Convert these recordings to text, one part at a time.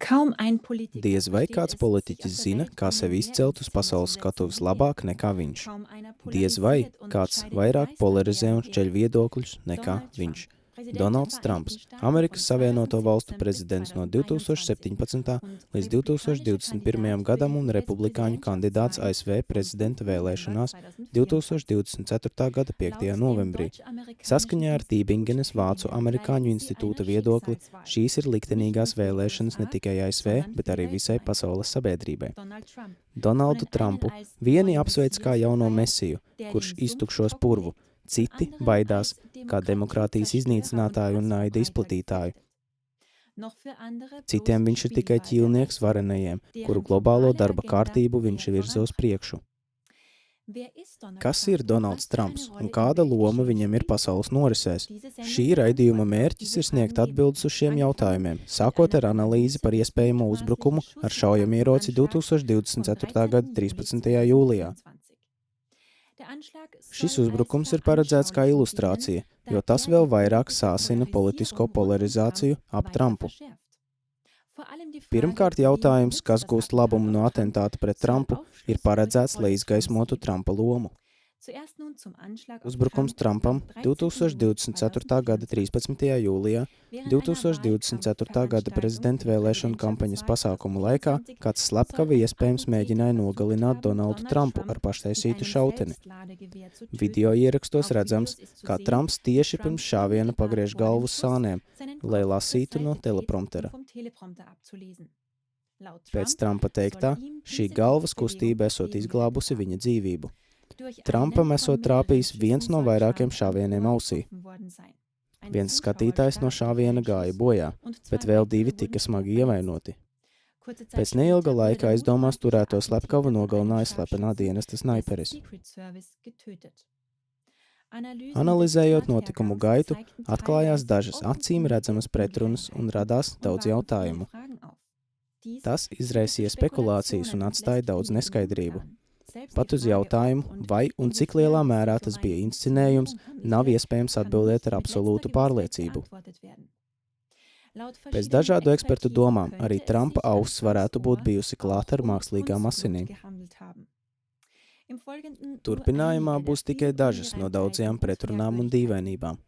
Diez vai kāds politiķis zina, kā sevi izcelt uz pasaules skatuves labāk nekā viņš. Diez vai kāds vairāk polarizē un šķeļ viedokļus nekā viņš. Donalds Trumps, Amerikas Savienoto Valstu prezidents no 2017. līdz 2021. gadam un republikāņu kandidāts ASV prezidenta vēlēšanās 2024. gada 5. novembrī. Saskaņā ar Tībingenes Vācu Amerikāņu institūta viedokli, šīs ir liktenīgās vēlēšanas ne tikai ASV, bet arī visai pasaules sabiedrībai. Donaldu Trumpu vieni apsveic kā jauno mesiju, kurš iztukšos purvu. Citi baidās kā demokrātijas iznīcinātāju un naida izplatītāju. Citiem viņš ir tikai ķīlnieks varenajiem, kuru globālo darba kārtību viņš virza uz priekšu. Kas ir Donalds Trumps un kāda loma viņam ir pasaules norisēs? Šī raidījuma mērķis ir sniegt atbildes uz šiem jautājumiem, sākot ar analīzi par iespējamo uzbrukumu ar šaujamieroci 2024. gada 13. jūlijā. Šis uzbrukums ir paredzēts kā ilustrācija, jo tas vēl vairāk sāsina politisko polarizāciju ap Trumpu. Pirmkārt jautājums, kas gūst labumu no atentāta pret Trumpu, ir paredzēts, lai izgaismotu Trumpa lomu. Uzbrukums Trumpam 2024. gada 13. jūlijā, 2024. gada prezidenta vēlēšanu kampaņas pasākumu laikā, kāds slepkava iespējams mēģināja nogalināt Donaldu Trumpu ar paštaisītu šauteni. Video ierakstos redzams, kā Trumps tieši pirms šāviena pagriež galvu sānēm, lai lasītu no telepromptera. Pēc Trumpa teiktā, šī galvas kustība esot izglābusi viņa dzīvību. Trumpam esot trāpījis viens no vairākiem šāvieniem ausī. Viens skatītājs no šāviena gāja bojā, bet vēl divi tika smagi ievainoti. Pēc neilga laika aizdomās turēto slepkavu nogalināja slepenā dienesta snaiperis. Analizējot notikumu gaitu, atklājās dažas acīm redzamas pretrunas un radās daudz jautājumu. Tas izraisīja spekulācijas un atstāja daudz neskaidrību. Pat uz jautājumu, vai un cik lielā mērā tas bija inscenējums, nav iespējams atbildēt ar absolūtu pārliecību. Pēc dažādu ekspertu domām, arī Trumpa auss varētu būt bijusi klāta ar mākslīgām asinīm. Turpinājumā būs tikai dažas no daudzajām pretrunām un dīvainībām.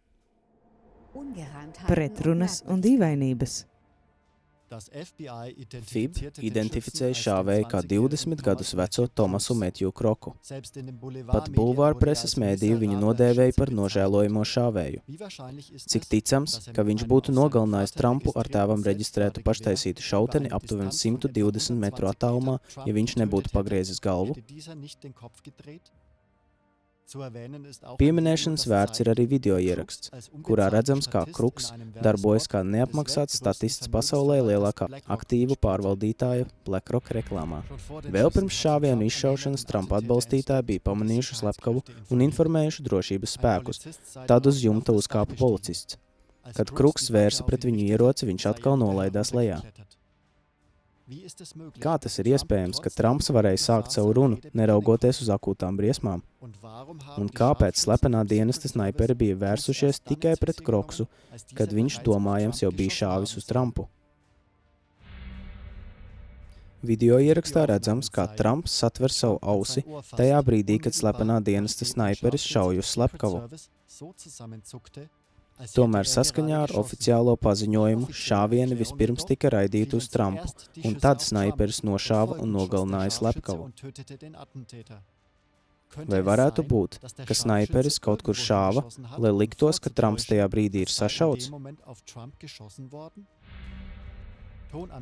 Pretrunas un dīvainības. FIB identificēja šāvēju kā 20 gadus veco Tomasu Metju Kroku. Pat bulvāra preses mēdīju viņu nodēvēja par nožēlojamo šāvēju. Cik ticams, ka viņš būtu nogalinājis Trumpu ar tēvam reģistrētu paštaisītu šauteni aptuveni 120 metru attālumā, ja viņš nebūtu pagriezis galvu? Pieminēšanas vērts ir arī video ieraksts, kurā redzams, kā Kruks darbojas kā neapmaksāts statists pasaulē lielākā aktīvu pārvaldītāja BlackRock reklāmā. Vēl pirms šāvienu izšaušanas Trumpa atbalstītāji bija pamanījuši slepkavu un informējuši drošības spēkus. Tad uz jumta uzkāpa policists. Kad Kruks vērsa pret viņu ieroci, viņš atkal nolaidās lejā. Kā tas ir iespējams, ka Trumps varēja sākt savu runu, neraugoties uz akūtām briesmām? Un kāpēc slepenā dienesta snaiperi bija vērsušies tikai pret Kroksu, kad viņš domājams jau bija šāvis uz Trumpu? Video ierakstā redzams, kā Trumps satver savu ausi tajā brīdī, kad slepenā dienesta snaiperis šauj uz slepkavu. Tomēr saskaņā ar oficiālo paziņojumu šāvieni vispirms tika raidīti uz Trumpu, un tad snaiperis nošāva un nogalināja slepkavu. Vai varētu būt, ka snaiperis kaut kur šāva, lai liktos, ka Trumps tajā brīdī ir sašauts?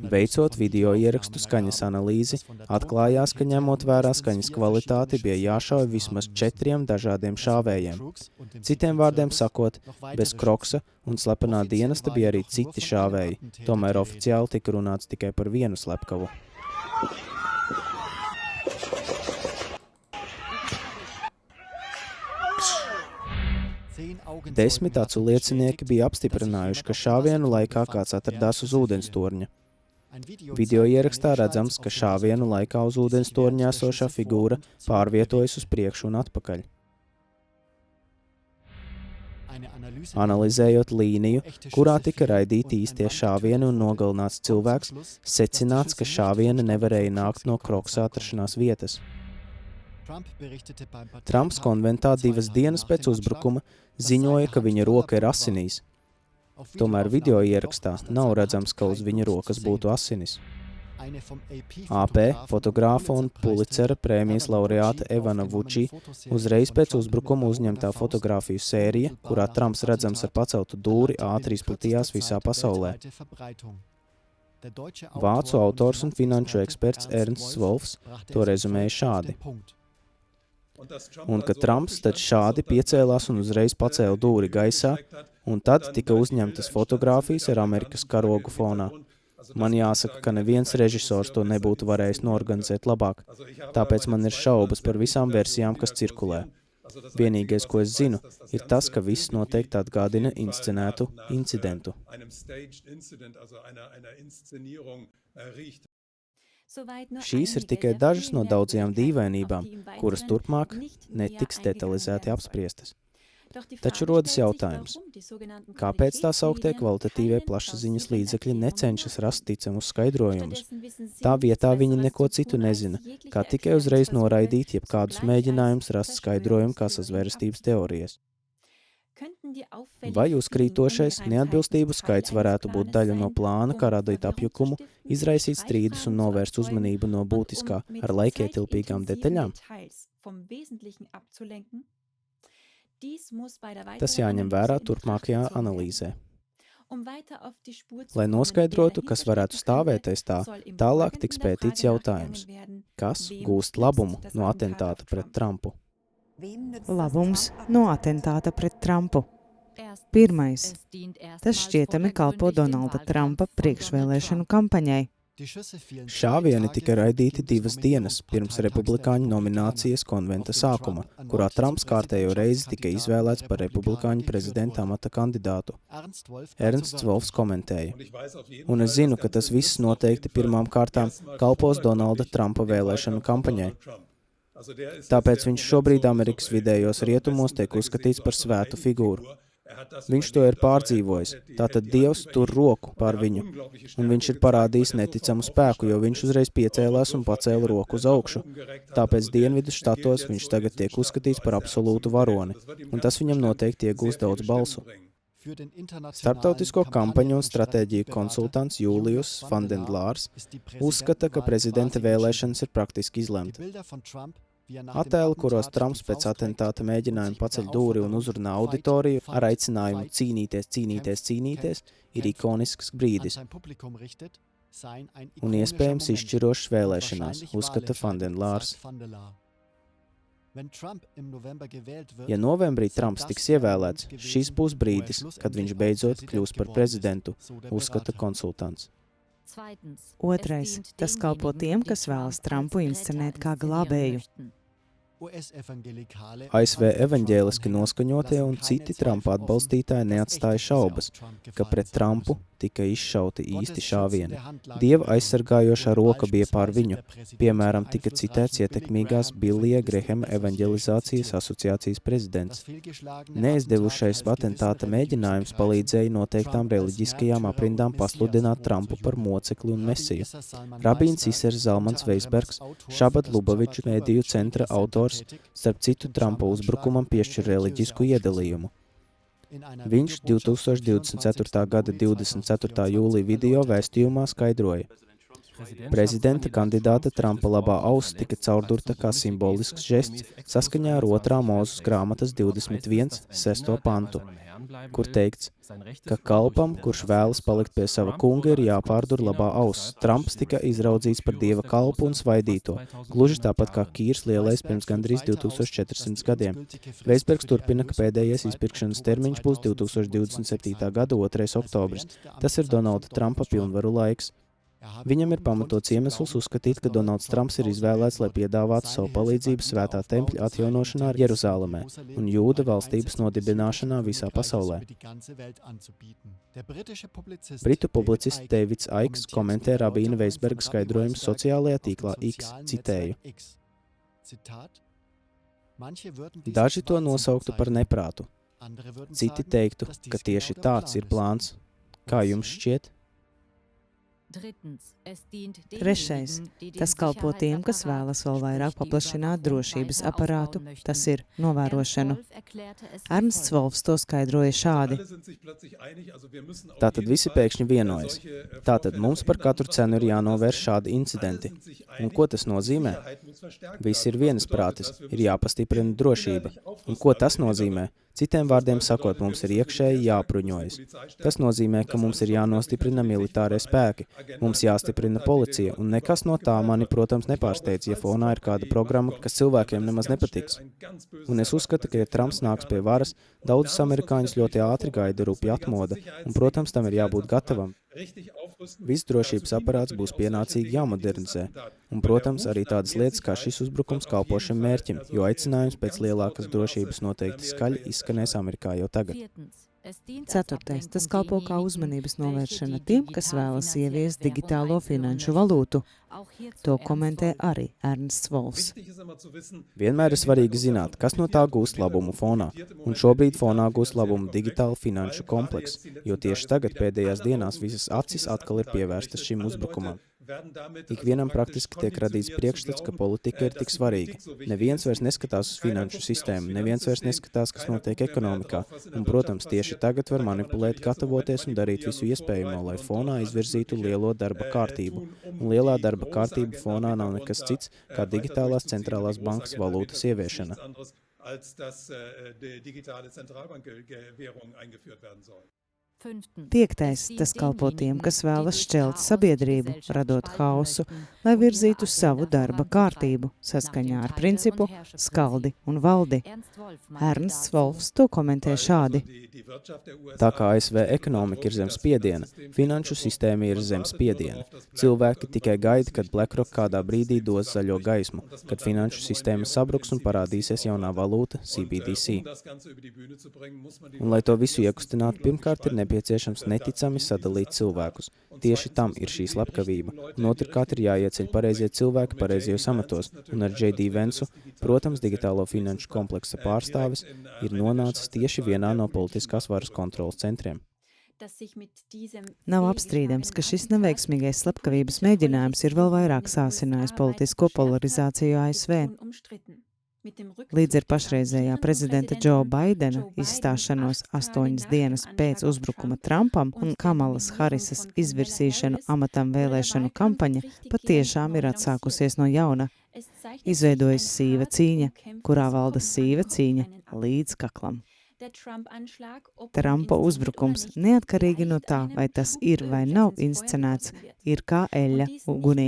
Veicot video ierakstu skaņas analīzi, atklājās, ka ņemot vērā skaņas kvalitāti bija jāšauj vismaz 4 dažādiem šāvējiem. Citiem vārdiem sakot, bez Kroksa un slepenā dienesta bija arī citi šāvēji, tomēr oficiāli tika runāts tikai par vienu slepkavu. Desmit acu liecinieki bija apstiprinājuši, ka šāvienu laikā kāds atradās uz ūdenstorņa. Video ierakstā redzams, ka šāvienu laikā uz ūdenstorņā esošā figūra pārvietojas uz priekšu un atpakaļ. Analizējot līniju, kurā tika raidīti īstie šāvieni un nogalināts cilvēks, secināts, ka šāvieni nevarēja nākt no Kroksa atrašanās vietas. Trumps konventā 2 dienas pēc uzbrukuma ziņoja, ka viņa roka ir asinīs. Tomēr video ierakstā nav redzams, ka uz viņa rokas būtu asinis. AP fotogrāfa un Pulicera prēmijas laureāta Evana Vučī uzreiz pēc uzbrukuma uzņemtā fotogrāfiju sērija, kurā Trumps redzams ar paceltu dūri, ātri izplatījās visā pasaulē. Vācu autors un finanšu eksperts Ernsts Wolfs to rezumēja šādi. Un ka Trumps tad šādi piecēlās un uzreiz pacēla dūri gaisā, un tad tika uzņemtas fotogrāfijas ar Amerikas karogu fonā. Man jāsaka, ka neviens režisors to nebūtu varējis norganizēt labāk, tāpēc man ir šaubas par visām versijām, kas cirkulē. Vienīgais, ko es zinu, ir tas, ka viss noteikti atgādina inscenētu incidentu. Šīs ir tikai dažas no daudzajām dīvainībām, kuras turpmāk netiks detalizēti apspriestas. Taču rodas jautājums, kāpēc tā sauktie kvalitatīvie plašsaziņas līdzekļi necenšas rast ticamus skaidrojumus? Tā vietā viņi neko citu nezina, kā tikai uzreiz noraidīt jebkādus mēģinājumus rast skaidrojumu kā sazvērestības teorijas. Vai uzkrītošais neatbilstību skaits varētu būt daļa no plāna, kā radīt apjukumu, izraisīt strīdus un novērst uzmanību no būtiskā ar laikietilpīgām detaļām? Tas jāņem vērā turpmākajā analīzē. Lai noskaidrotu, kas varētu stāvēt aiz tā, tālāk tiks pētīts jautājums, kas gūst labumu no atentāta pret Trumpu. Labums no atentāta pret Trumpu. Pirmais. Tas šķietami kalpo Donalda Trumpa priekšvēlēšanu kampaņai. Šāvieni tika raidīti 2 dienas pirms republikāņu nominācijas konventa sākuma, kurā Trumps kārtējo reizi tika izvēlēts par republikāņu prezidenta amata kandidātu. Ernsts Wolfs komentēja. Un es zinu, ka tas viss noteikti pirmām kārtām kalpos Donalda Trumpa vēlēšanu kampaņai. Tāpēc viņš šobrīd Amerikas vidējos rietumos tiek uzskatīts par svētu figūru. Viņš to ir pārdzīvojis, tātad Dievs tur roku pār viņu, un viņš ir parādījis neticamu spēku, jo viņš uzreiz piecēlās un pacēla roku uz augšu. Tāpēc Dienvidu štatos viņš tagad tiek uzskatīts par absolūtu varoni, un tas viņam noteikti iegūs daudz balsu. Starptautisko kampaņu un stratēģiju konsultants Julius Vandenlārs uzskata, ka prezidenta vēlēšanas ir praktiski izlemta. Attēli, kuros Trumps pēc atentāta mēģinājuma paceļ dūri un uzrunā auditoriju ar aicinājumu cīnīties, cīnīties, cīnīties, ir ikonisks brīdis un iespējams izšķirošs vēlēšanās, uzskata Vandenlārs. Ja novembrī Trumps tiks ievēlēts, šis būs brīdis, kad viņš beidzot kļūs par prezidentu, uzskata konsultants. Otrais. Tas kalpo tiem, kas vēlas Trumpu inscenēt kā glābēju. ASV evaņģēliski noskaņotie un citi Trumpa atbalstītāji neatstāja šaubas, ka pret Trumpu tika izšauti īsti šāvieni. Dieva aizsargājošā roka bija pār viņu, piemēram, tika citēts ietekmīgās Billija Grehema evaņģelizācijas asociācijas prezidents. Neizdevušais atentāta mēģinājums palīdzēja noteiktām reliģiskajām aprindām pasludināt Trumpu par mocekli un mesiju. Rabīns Isers Zalmans Veisbergs, Šabat Luboviču mēdīju centra autors, starp citu Trumpa uzbrukumam piešķir reliģisku iedalījumu. Viņš 2024. gada 24. jūlija video vēstījumā skaidroja. Prezidenta kandidāta Trumpa labā auss tika caurdurta kā simbolisks žests saskaņā ar 2. Mūzes grāmatas 21. 6. pantu, kur teikts, ka kalpam, kurš vēlas palikt pie sava kunga, ir jāpārdur labā auss. Trumps tika izraudzīts par Dieva kalpu un svaidīto, gluži tāpat kā Kīrs lielais pirms gandrīz 2400 gadiem. Veisbergs turpina, ka pēdējais izpirkšanas termiņš būs 2027. gada 2. oktobris. Tas ir Donalda Trumpa pilnvaru laiks. Viņam ir pamatots iemesls uzskatīt, ka Donalds Trumps ir izvēlēts, lai piedāvātu savu palīdzību svētā tempļa atjaunošanā Jeruzālemē un Jūda valstības nodibināšanā visā pasaulē. Britu publicists Davids Aiks komentē Rabīna Veisberga skaidrojumu sociālajā tīklā X, citēju. Daži to nosauktu par neprātu. Citi teiktu, ka tieši tāds ir plāns. Kā jums šķiet? Trešais. Tas kalpo tiem, kas vēlas vēl vairāk paplašināt drošības aparātu, tas ir novērošanu. Ernsts Wolfs to skaidroja šādi. Tātad visi pēkšņi vienojas. Tātad mums par katru cenu ir jānovērš šādi incidenti. Un ko tas nozīmē? Visi ir vienasprātis, ir jāpastiprina drošība. Un ko tas nozīmē? Citiem vārdiem sakot, mums ir iekšēji jāpruņojas. Tas nozīmē, ka mums ir jānostiprina militārie spēki, mums jāstiprina policija, un nekas no tā mani, protams, nepārsteidz, ja fonā ir kāda programma, kas cilvēkiem nemaz nepatiks. Un es uzskatu, ka, ja Trumps nāks pie varas, daudzus amerikāņus ļoti ātri gaida rupja atmoda, un, protams, tam ir jābūt gatavam. Viss drošības aparāts būs pienācīgi jāmodernizē, un, protams, arī tādas lietas kā šis uzbrukums kalpo šim mērķim, jo aicinājums pēc lielākas drošības noteikti skaļi izskanēs Amerikā jau tagad. Ceturtais. Tas kalpo kā uzmanības novēršana tiem, kas vēlas ieviest digitālo finanšu valūtu. To komentē arī Ernsts Wolfs. Vienmēr ir svarīgi zināt, kas no tā gūst labumu fonā, un šobrīd fonā gūst labumu digitāla finanšu kompleks, jo tieši tagad pēdējās dienās visas acis atkal ir pievērstas šim uzbrukumam. Ikvienam praktiski tiek radīts priekšstats, ka politika ir tik svarīga. Neviens vairs neskatās uz finanšu sistēmu, neviens vairs neskatās, kas notiek ekonomikā, un, protams, tieši tagad var manipulēt, gatavoties un darīt visu iespējamo, lai fonā izvirzītu lielo darba kārtību. Un lielā darba kārtība fonā nav nekas cits, kā digitālās centrālās bankas valūtas ieviešana. Piektais. Tas kalpo tiem, kas vēlas šķelt sabiedrību, radot hausu, lai virzītu savu darba kārtību, saskaņā ar principu skaldi un valdi. Ernsts Wolfs to komentē šādi. Tā kā ASV ekonomika ir zem spiediena, finanšu sistēma ir zem spiediena. Cilvēki tikai gaida, kad BlackRock kādā brīdī dos zaļo gaismu, kad finanšu sistēma sabruks un parādīsies jaunā valūta CBDC. Un, lai to visu iekustinātu, pirmkārt ir nepieciešams neticami sadalīt cilvēkus. Tieši tam ir šī slepkavība. Un otrkārt ir jāieceļ pareizie cilvēki pareizajos amatos. Un ar J.D. Vansu, protams, digitālo finanšu kompleksa pārstāvis, ir nonācis tieši vienā no politiskās varas kontrolas centriem. Nav apstrīdams, ka šis neveiksmīgais slepkavības mēģinājums ir vēl vairāk sāsinājis politisko polarizāciju ASV. Līdz ar pašreizējā prezidenta Joe Baidena izstāšanos 8 dienas pēc uzbrukuma Trumpam un Kamalas Harisas izvirsīšanu amatam vēlēšanu kampaņa patiešām ir atsākusies no jauna. Izveidojas sīva cīņa, kurā valda sīva cīņa līdz kaklam. Trumpa uzbrukums, neatkarīgi no tā, vai tas ir vai nav inscenēts, ir kā eļļa ugunī.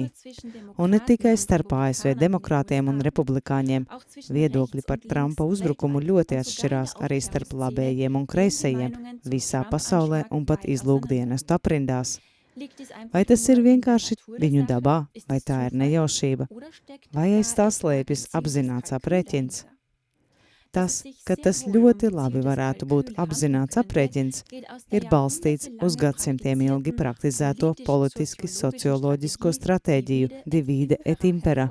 Un ne tikai starp ASV demokrātiem un republikāņiem. Viedokļi par Trumpa uzbrukumu ļoti atšķirās arī starp labējiem un kreisajiem visā pasaulē un pat izlūkdienestu aprindās. Vai tas ir vienkārši viņu dabā, vai tā ir nejaušība, vai aiz tā slēpjas apzināts aprēķins? Tas, ka tas ļoti labi varētu būt apzināts aprēķins, ir balstīts uz gadsimtiem ilgi praktizēto politiski socioloģisko stratēģiju divide et impera,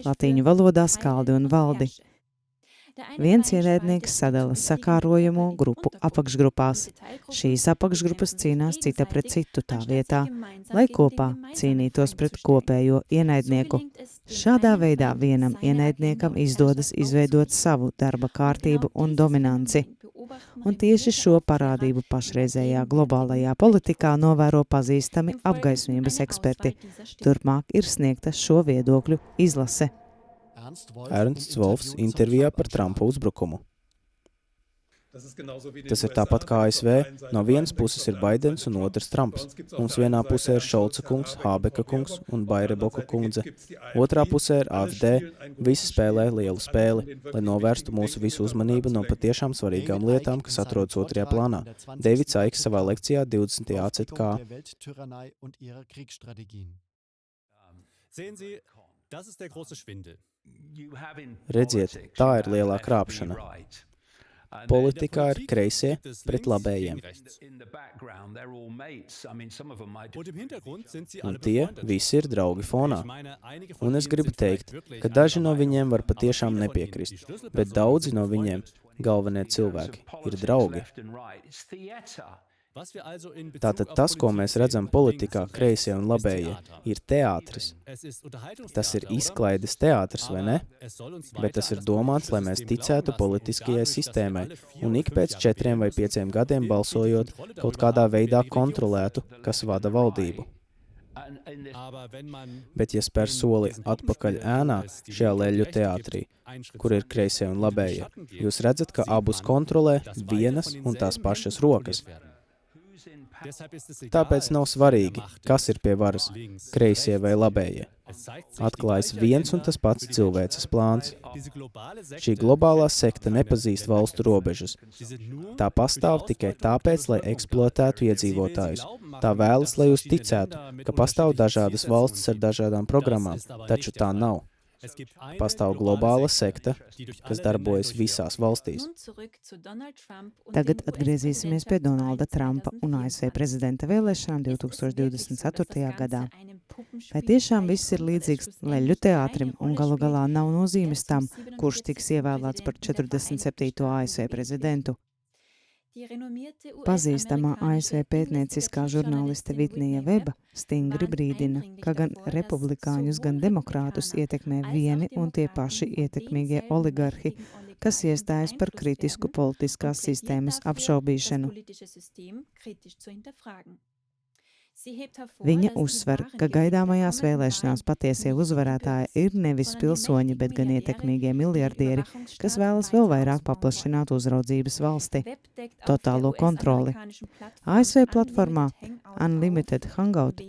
latīņu valodā skaldi un valdi. Viens ienaidnieks sadala sakārojamo grupu apakšgrupās. Šīs apakšgrupas cīnās cita pret citu tā vietā, lai kopā cīnītos pret kopējo ienaidnieku. Šādā veidā vienam ienaidniekam izdodas izveidot savu darba kārtību un dominanci. Un tieši šo parādību pašreizējā globālajā politikā novēro pazīstami apgaismības eksperti. Turpmāk ir sniegta šo viedokļu izlase. Ernsts Wolfs intervijā par Trumpa uzbrukumu. Tas ir tāpat kā ASV. No vienas puses ir Baidens un otrs Trumps. Mums vienā pusē ir Šolca kungs, Hābeka kungs un Baireboka kundze. Otrā pusē ir AfD. Visi spēlē lielu spēli, lai novērstu mūsu visu uzmanību no patiešām svarīgām lietām, kas atrodas otrajā plānā. Deivids Aiks savā lekcijā 20. ACK. Redziet, tā ir lielā krāpšana. Politikā ir kreisie pret labējiem. Un tie visi ir draugi fonā. Un es gribu teikt, ka daži no viņiem var patiešām nepiekrist, bet daudzi no viņiem, galvenie cilvēki, ir draugi. Tātad tas, ko mēs redzam politikā, kreisie un labējie, ir teātris. Tas ir izklaides teātris, vai ne? Bet tas ir domāts, lai mēs ticētu politiskajai sistēmai un ik pēc 4 vai 5 gadiem balsojot kaut kādā veidā kontrolētu, kas vada valdību. Bet ja spēr soli atpakaļ ēnā šajā leļu teātrī, kur ir kreisie un labējie, jūs redzat, ka abus kontrolē vienas un tās pašas rokas. Tāpēc nav svarīgi, kas ir pie varas, kreisie vai labējie. Atklājas viens un tas pats cilvēces plāns. Šī globālā sekta nepazīst valstu robežas. Tā pastāv tikai tāpēc, lai eksploatētu iedzīvotājus. Tā vēlas, lai jūs ticētu, ka pastāv dažādas valstis ar dažādām programmām, taču tā nav. Pastāv globāla sekta, kas darbojas visās valstīs. Tagad atgriezīsimies pie Donalda Trumpa un ASV prezidenta vēlēšanām 2024. gadā. Vai tiešām viss ir līdzīgs leļu teātrim un galu galā nav nozīmes tam, kurš tiks ievēlēts par 47. ASV prezidentu? Pazīstamā ASV pētnieciskā žurnāliste Vitnija Veba stingri brīdina, ka gan republikāņus, gan demokrātus ietekmē vieni un tie paši ietekmīgie oligarhi, kas iestājas par kritisku politiskās sistēmas apšaubīšanu. Viņa uzsver, ka gaidāmajās vēlēšanās patiesie uzvarētāji ir nevis pilsoņi, bet gan ietekmīgie miljardieri, kas vēlas vēl vairāk paplašināt uzraudzības valsti, totālo kontroli. ASV platformā Unlimited Hangout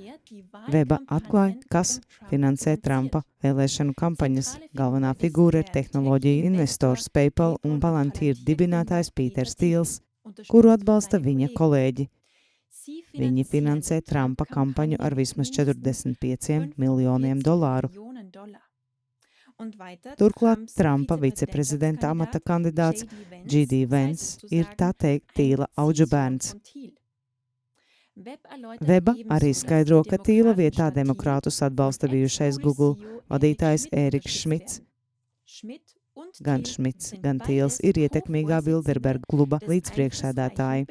Veba atklāja, kas finansē Trumpa vēlēšanu kampaņas. Galvenā figūra ir tehnoloģiju investors PayPal un Palantir dibinātājs Pīters Tīls, kuru atbalsta viņa kolēģi. Viņi finansē Trumpa kampaņu ar vismaz $45 miljoniem. Turklāt Trumpa viceprezidenta amata kandidāts J.D. Vance ir tā teikt Tīla audžu bērns. Veba arī skaidro, ka Tīla vietā demokrātus atbalsta bijušais Google vadītājs Ēriks Šmits. Gan Šmits, gan Tīls ir ietekmīgā Bilderberga kluba līdzpriekšsēdētāji.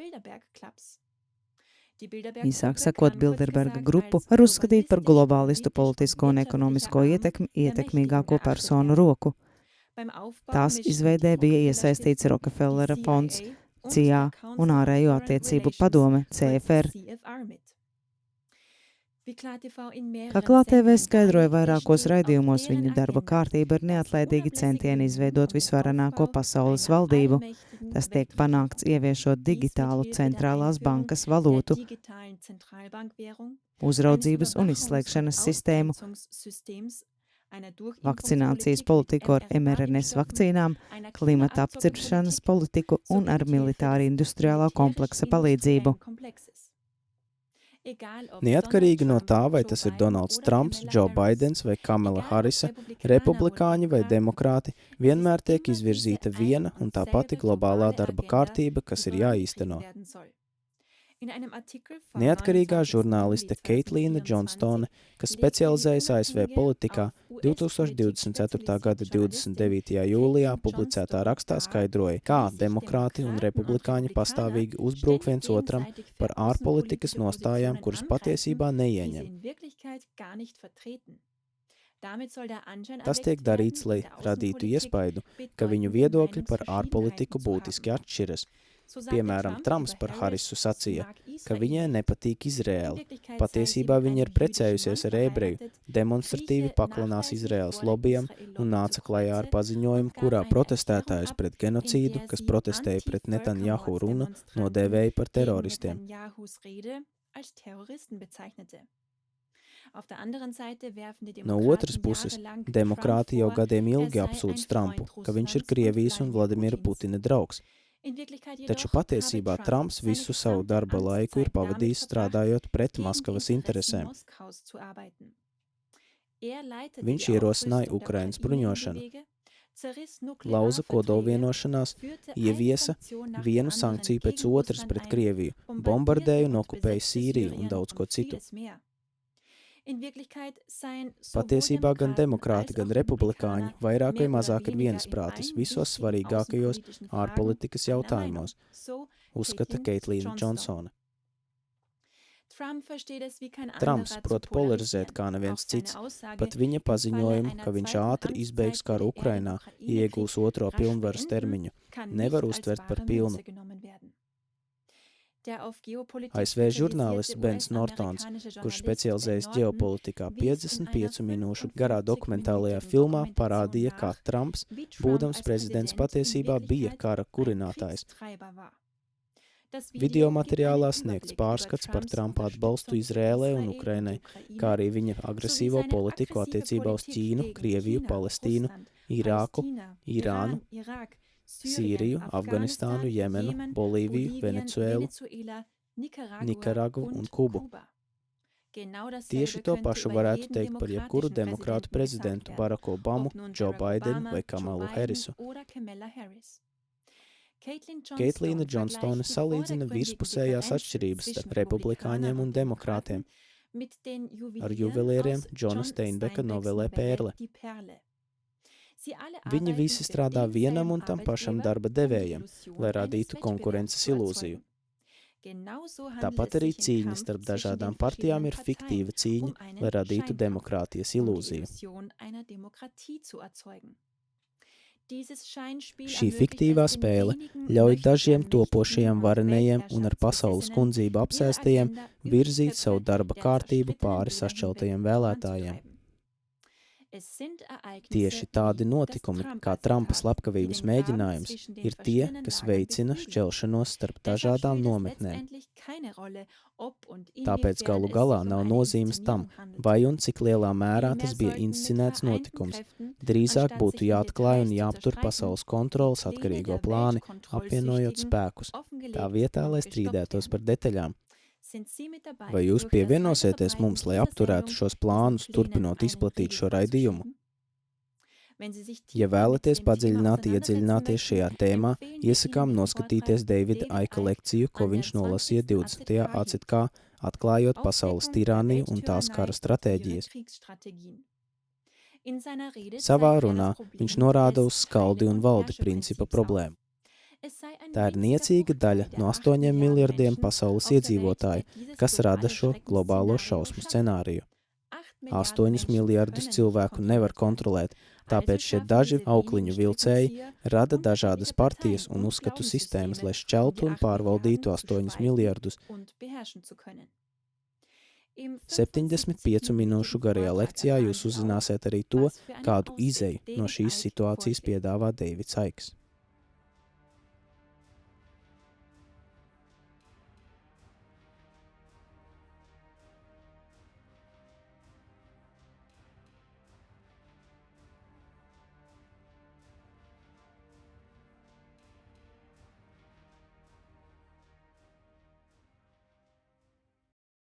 Īsāk sakot, Bilderberga grupu var uzskatīt par globālistu politisko un ekonomisko ietekmīgāko personu roku. Tās izveidē bija iesaistīts Rockefellera fonds, CIA un ārējo attiecību padome, CFR. Kaklā TV skaidroja vairākos raidījumos, viņu darba kārtība ir neatlaidīgi centieni izveidot visvarenāko pasaules valdību. Tas tiek panākts ieviešot digitālu centrālās bankas valūtu, uzraudzības un izslēgšanas sistēmu, vakcinācijas politiku ar mRNS vakcīnām, klimata apcirpšanas politiku un ar militāri industriālā kompleksa palīdzību. Neatkarīgi no tā, vai tas ir Donalds Trumps, Joe Baidens vai Kamala Harrisa, republikāņi vai demokrāti, vienmēr tiek izvirzīta viena un tā pati globālā darba kārtība, kas ir jāīsteno. Neatkarīgā žurnāliste Keitlīna Johnstone, kas specializējas ASV politikā, 2024. gada 29. jūlijā publicētā rakstā skaidroja, kā demokrāti un republikāņi pastāvīgi uzbrūk viens otram par ārpolitikas nostājām, kuras patiesībā neieņem. Tas tiek darīts, lai radītu iespaidu, ka viņu viedokļi par ārpolitiku būtiski atšķiras. Piemēram, Trumps par Harisu sacīja, ka viņai nepatīk Izraēla. Patiesībā viņa ir precējusies ar ebreju, demonstratīvi paklanās Izraēlas lobijam un nāca klajā ar paziņojumu, kurā protestētājus pret genocīdu, kas protestēja pret Netanjahu runu, nodēvēja par teroristiem. No otras puses, demokrāti jau gadiem ilgi apsūdz Trumpu, ka viņš ir Krievijas un Vladimira Putina draugs. Taču patiesībā Trumps visu savu darba laiku ir pavadījis strādājot pret Maskavas interesēm. Viņš ierosināja Ukrainas bruņošanu, lauza kodolvienošanās, ieviesa vienu sankciju pēc otras pret Krieviju, bombardēja un okupēja Sīriju un daudz ko citu. Patiesībā gan demokrāti, gan republikāņi vairāk vai mazāk ir vienisprātis visos svarīgākajos ārpolitikas jautājumos, uzskata Keitlīna Džonsone. Trumps prot polarizēt kā neviens cits, pat viņa paziņojumu, ka viņš ātri izbeigs karu Ukrainā, iegūs otro pilnvaras termiņu, nevar uztvert par pilnu. ASV žurnālists Bens Nortons, kurš specializējas ģeopolitikā, 55 minūšu garā dokumentālajā filmā parādīja, kā Trumps, būdams prezidents, patiesībā bija kara kurinātājs. Video materiālā sniegts pārskats par Trumpa atbalstu Izrēlē un Ukrainai, kā arī viņa agresīvo politiku attiecībā uz Ķīnu, Krieviju, Palestīnu, Irāku, Irānu, Sīriju, Afganistānu, Jemenu, Bolīviju, Venecuēlu, Nikaragu un Kubu. Tieši to pašu varētu teikt par jebkuru demokrātu prezidentu Baraku Obamu, Joe Bidenu vai Kamalu Harisu. Keitlīna Džonstone salīdzina virspusējās atšķirības starp republikāņiem un demokrātiem ar juvelieriem Džona Steinbeka novelē Pērle. Viņi visi strādā vienam un tam pašam darba devējam, lai radītu konkurences ilūziju. Tāpat arī cīņa starp dažādām partijām ir fiktīva cīņa, lai radītu demokrātijas ilūziju. Šī fiktīvā spēle ļauj dažiem topošajiem varenajiem un ar pasaules kundzību apsēstajiem virzīt savu darba kārtību pāri sašķeltajiem vēlētājiem. Tieši tādi notikumi, kā Trumpa slepkavības mēģinājums, ir tie, kas veicina šķelšanos starp dažādām nometnēm. Tāpēc galu galā nav nozīmes tam, vai un cik lielā mērā tas bija inscenēts notikums. Drīzāk būtu jāatklāj un jāaptur pasaules kontroles atkarīgo plāni, apvienojot spēkus, tā vietā, lai strīdētos par detaļām. Vai jūs pievienosieties mums, lai apturētu šos plānus, turpinot izplatīt šo raidījumu? Ja vēlaties iedziļināties šajā tēmā, iesakām noskatīties Davida Aika lekciju, ko viņš nolasīja 20. ACK, atklājot pasaules tirāniju un tās kara stratēģijas. Savā runā viņš norāda uz skaldi un valdi principa problēmu. Tā ir niecīga daļa no 8 miljardiem pasaules iedzīvotāju, kas rada šo globālo šausmu scenāriju. 8 miljardus cilvēku nevar kontrolēt, tāpēc šie daži aukliņu vilcēji rada dažādas partijas un uzskatu sistēmas, lai šķeltu un pārvaldītu 8 miljardus. 75 minūšu garajā lekcijā jūs uzzināsiet arī to, kādu izeju no šīs situācijas piedāvā Deivids Aiks.